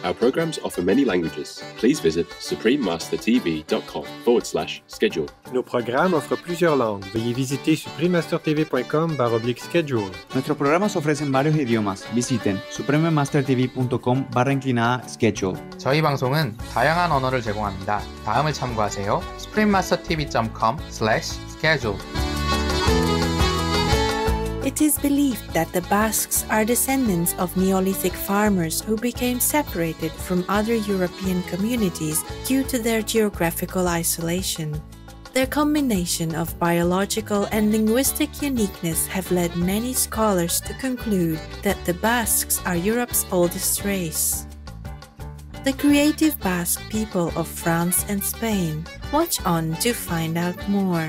Our programs offer many languages. Please visit suprememastertv.com/schedule. Nos programmes offrent plusieurs langues. Veuillez visiter suprememastertv.com/schedule. Nuestros programas ofrecen varios idiomas. Visiten suprememastertv.com/schedule. 저희 방송은 다양한 언어를 제공합니다. 다음을 참고하세요. suprememastertv.com/schedule. It is believed that the Basques are descendants of Neolithic farmers who became separated from other European communities due to their geographical isolation. Their combination of biological and linguistic uniqueness have led many scholars to conclude that the Basques are Europe's oldest race. The creative Basque people of France and Spain. Watch on to find out more.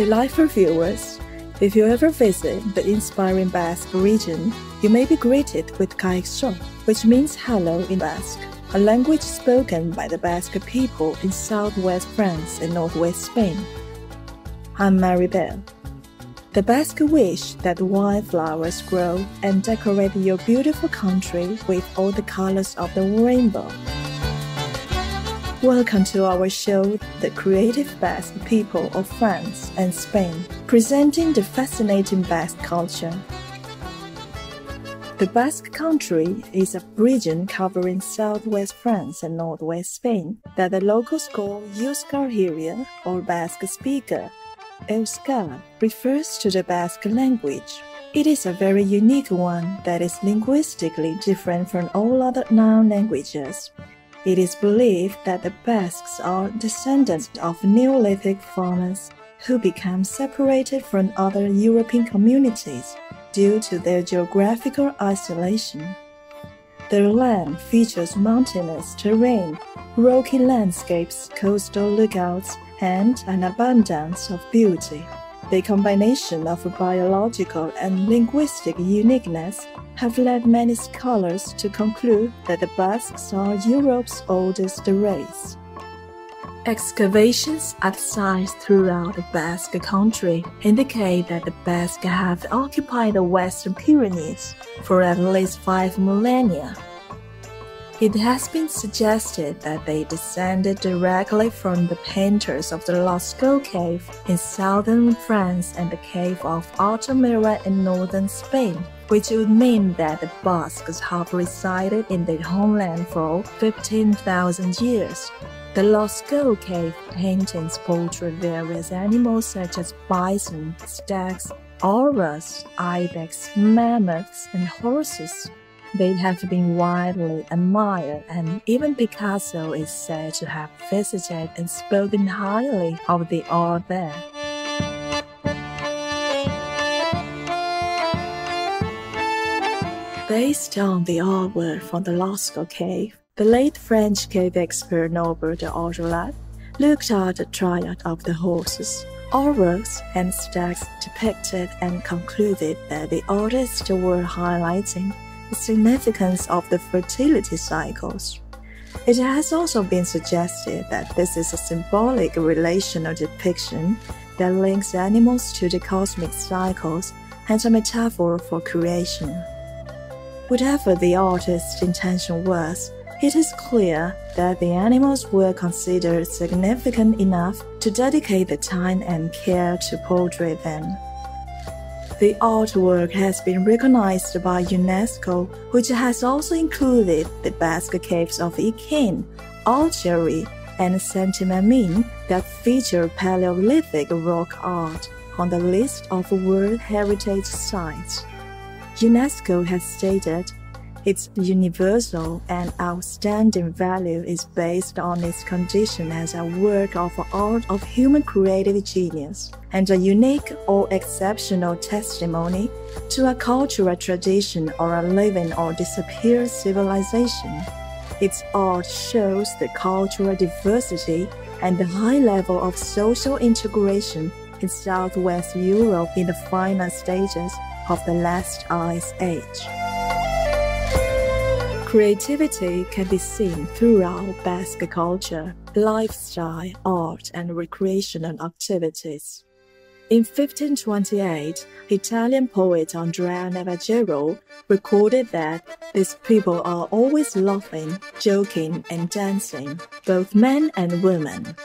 Delightful viewers, if you ever visit the inspiring Basque region, you may be greeted with Kaixo, which means hello in Basque, a language spoken by the Basque people in southwest France and northwest Spain. I'm Maribel. The Basque wish that wildflowers grow and decorate your beautiful country with all the colors of the rainbow. Welcome to our show, The Creative Basque People of France and Spain, presenting the fascinating Basque culture. The Basque Country is a region covering southwest France and northwest Spain that the locals call Euskal Herria or Basque speaker. Euskal refers to the Basque language. It is a very unique one that is linguistically different from all other known languages. It is believed that the Basques are descendants of Neolithic farmers who became separated from other European communities due to their geographical isolation. Their land features mountainous terrain, rocky landscapes, coastal lookouts, and an abundance of beauty. The combination of biological and linguistic uniqueness have led many scholars to conclude that the Basques are Europe's oldest race. Excavations at sites throughout the Basque country indicate that the Basques have occupied the Western Pyrenees for at least 5 millennia. It has been suggested that they descended directly from the painters of the Lascaux Cave in southern France and the Cave of Altamira in northern Spain, which would mean that the Basques have resided in their homeland for 15,000 years. The Lascaux Cave paintings portray various animals such as bison, stags, aurochs, ibex, mammoths, and horses. They have been widely admired, and even Picasso is said to have visited and spoken highly of the art there. Based on the artwork from the Lascaux Cave, the late French cave expert Norbert de Orgelat looked at the triad of the horses, aurochs, and stags depicted and concluded that the artists were highlighting the significance of the fertility cycles. It has also been suggested that this is a symbolic relational depiction that links animals to the cosmic cycles and a metaphor for creation. Whatever the artist's intention was, it is clear that the animals were considered significant enough to dedicate the time and care to portray them. The artwork has been recognized by UNESCO, which has also included the Basque caves of Iquin, Algeria, and Saint-Mamin that feature Paleolithic rock art on the list of World Heritage Sites. UNESCO has stated its universal and outstanding value is based on its condition as a work of art of human creative genius and a unique or exceptional testimony to a cultural tradition or a living or disappeared civilization. Its art shows the cultural diversity and the high level of social integration in Southwest Europe in the final stages of the last ice age. Creativity can be seen throughout Basque culture, lifestyle, art, and recreational activities. In 1528, Italian poet Andrea Navagero recorded that these people are always laughing, joking, and dancing, both men and women.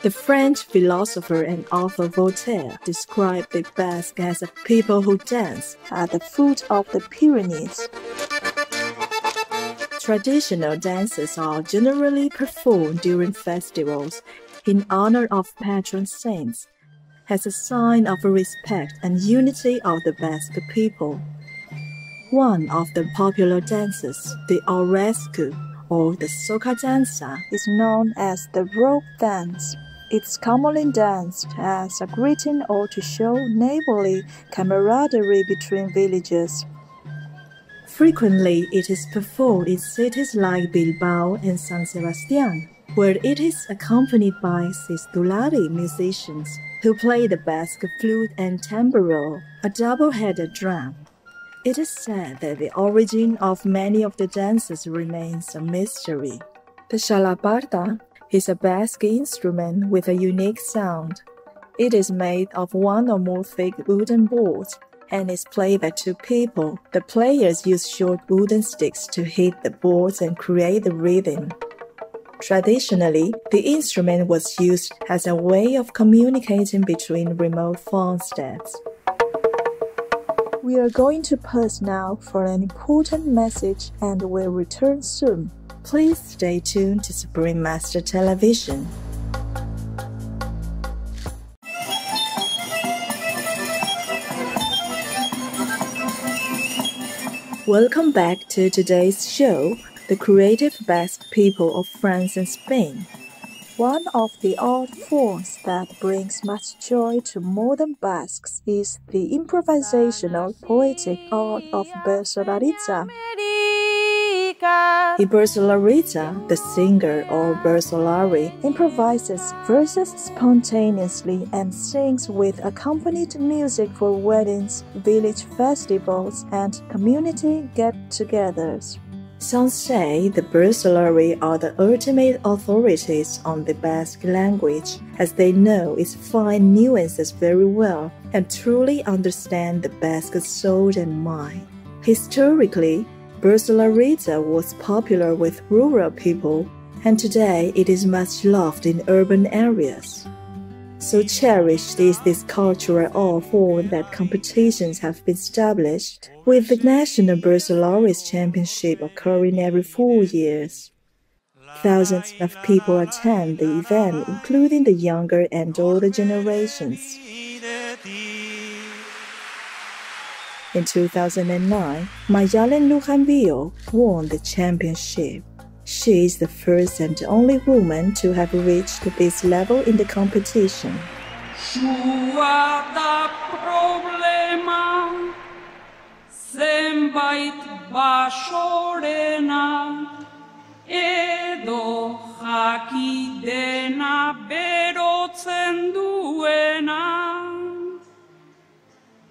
The French philosopher and author Voltaire described the Basque as a people who dance at the foot of the Pyrenees. Traditional dances are generally performed during festivals in honor of patron saints, as a sign of respect and unity of the Basque people. One of the popular dances, the Aurescu, or the Soca danza, is known as the rope dance. It's commonly danced as a greeting or to show neighborly camaraderie between villages. Frequently, it is performed in cities like Bilbao and San Sebastián, where it is accompanied by sistulari musicians who play the Basque flute and tamburo, a double-headed drum. It is said that the origin of many of the dances remains a mystery. The xalaparta is a Basque instrument with a unique sound. It is made of one or more thick wooden boards and is played by two people. The players use short wooden sticks to hit the boards and create the rhythm. Traditionally, the instrument was used as a way of communicating between remote farmsteads. We are going to pause now for an important message and will return soon. Please stay tuned to Supreme Master Television. Welcome back to today's show, The Creative Basque People of France and Spain. One of the art forms that brings much joy to modern Basques is the improvisational poetic art of Bertsolaritza. In Bertsolaritza, the singer or bertsolari improvises verses spontaneously and sings with accompanied music for weddings, village festivals, and community get-togethers. Some say the bertsolari are the ultimate authorities on the Basque language, as they know its fine nuances very well and truly understand the Basque soul and mind. Historically, Bertsolaritza was popular with rural people, and today it is much loved in urban areas. So cherished is this cultural art form that competitions have been established, with the National Bertsolaris Championship occurring every 4 years. Thousands of people attend the event, including the younger and older generations. In 2009, Mayalen Lujanbio won the championship. She is the first and only woman to have reached this level in the competition.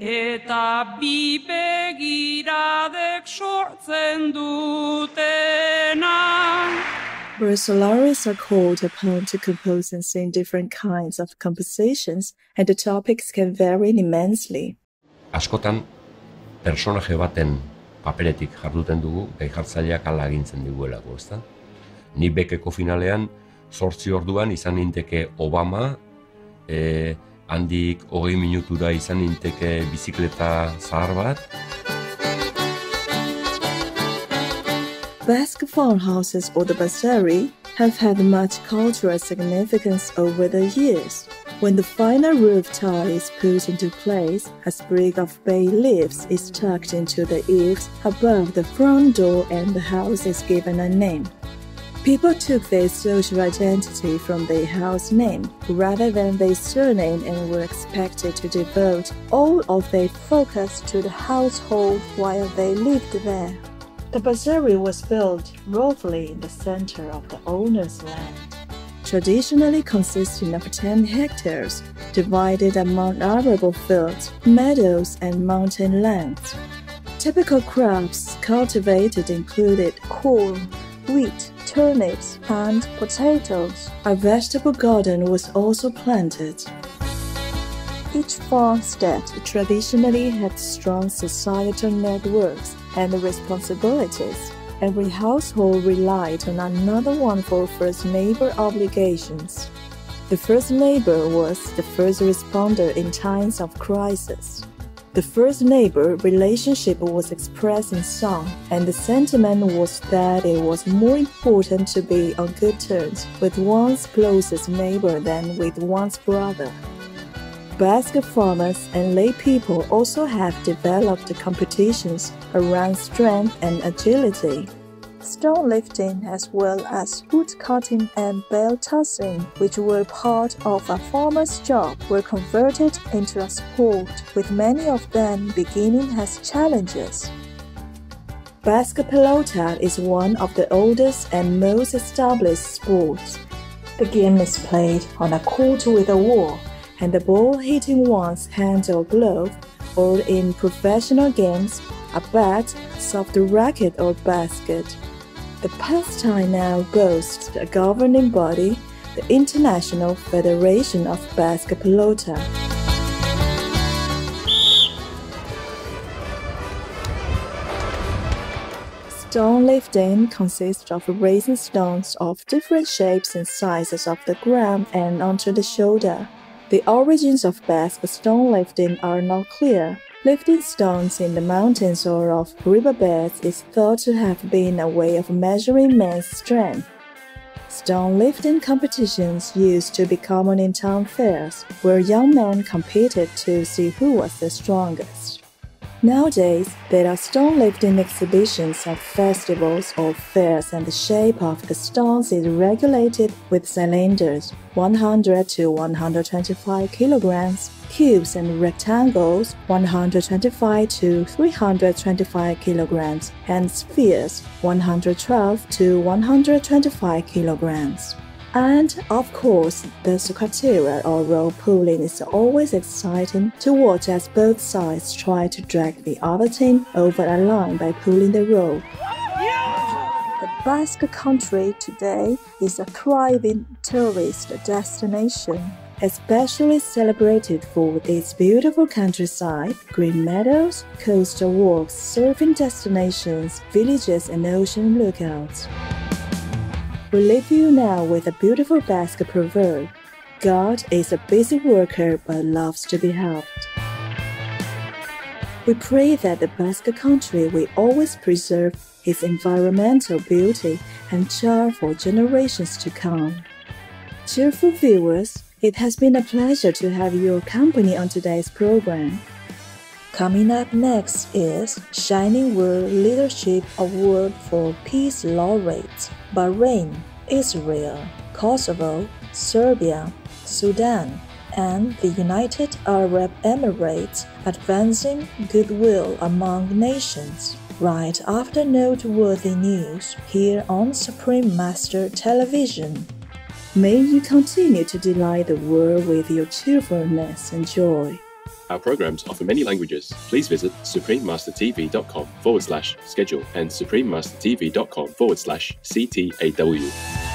Eta bi begiradek sortzen dutena. Bertsolaris are called upon to compose and sing different kinds of compositions, and the topics can vary immensely. Askotan, personaje baten paperetik jarduten dugu, gai-jartzaileak ala agintzen diguelako, ezta? Ni bekeko finalean, 8 orduan izan ninteke Obama, handik 20 minutura izan ninteke bizikleta zahar bat. Basque farmhouses or the basari have had much cultural significance over the years. When the final roof tile is put into place, a sprig of bay leaves is tucked into the eaves above the front door and the house is given a name. People took their social identity from their house name rather than their surname and were expected to devote all of their focus to the household while they lived there. The basari was built roughly in the center of the owner's land, traditionally consisting of 10 hectares, divided among arable fields, meadows, and mountain lands. Typical crops cultivated included corn, wheat, turnips, and potatoes. A vegetable garden was also planted. Each farmstead traditionally had strong societal networks and responsibilities. Every household relied on another one for first neighbor obligations. The first neighbor was the first responder in times of crisis. The first neighbor relationship was expressed in song, and the sentiment was that it was more important to be on good terms with one's closest neighbor than with one's brother. Basque farmers and lay people also have developed competitions around strength and agility. Stone lifting as well as wood cutting and bale tossing, which were part of a farmer's job, were converted into a sport, with many of them beginning as challenges. Basque pelota is one of the oldest and most established sports. The game is played on a court with a wall, and the ball hitting one's hand or glove, or in professional games, a bat, soft racket or basket. The pastime now boasts a governing body, the International Federation of Basque Pelota. Stone lifting consists of raising stones of different shapes and sizes off the ground and onto the shoulder. The origins of Basque stone lifting are not clear. Lifting stones in the mountains or off riverbeds is thought to have been a way of measuring man's strength. Stone lifting competitions used to be common in town fairs, where young men competed to see who was the strongest. Nowadays, there are stone lifting exhibitions at festivals or fairs, and the shape of the stones is regulated with cylinders, 100 to 125 kilograms, cubes and rectangles, 125 to 325 kilograms, and spheres, 112 to 125 kilograms. And, of course, the sucateira or rope pulling is always exciting to watch as both sides try to drag the other team over a line by pulling the rope. The Basque country today is a thriving tourist destination, especially celebrated for its beautiful countryside, green meadows, coastal walks, surfing destinations, villages, and ocean lookouts. We leave you now with a beautiful Basque proverb: God is a busy worker but loves to be helped. We pray that the Basque country will always preserve its environmental beauty and charm for generations to come. Cheerful viewers, it has been a pleasure to have your company on today's program. Coming up next is Shining World Leadership Award for Peace Laureates, Bahrain, Israel, Kosovo, Serbia, Sudan, and the United Arab Emirates advancing goodwill among nations. Right after noteworthy news here on Supreme Master Television. May you continue to delight the world with your cheerfulness and joy. Our programs offer many languages. Please visit suprememastertv.com/schedule and suprememastertv.com/CTAW.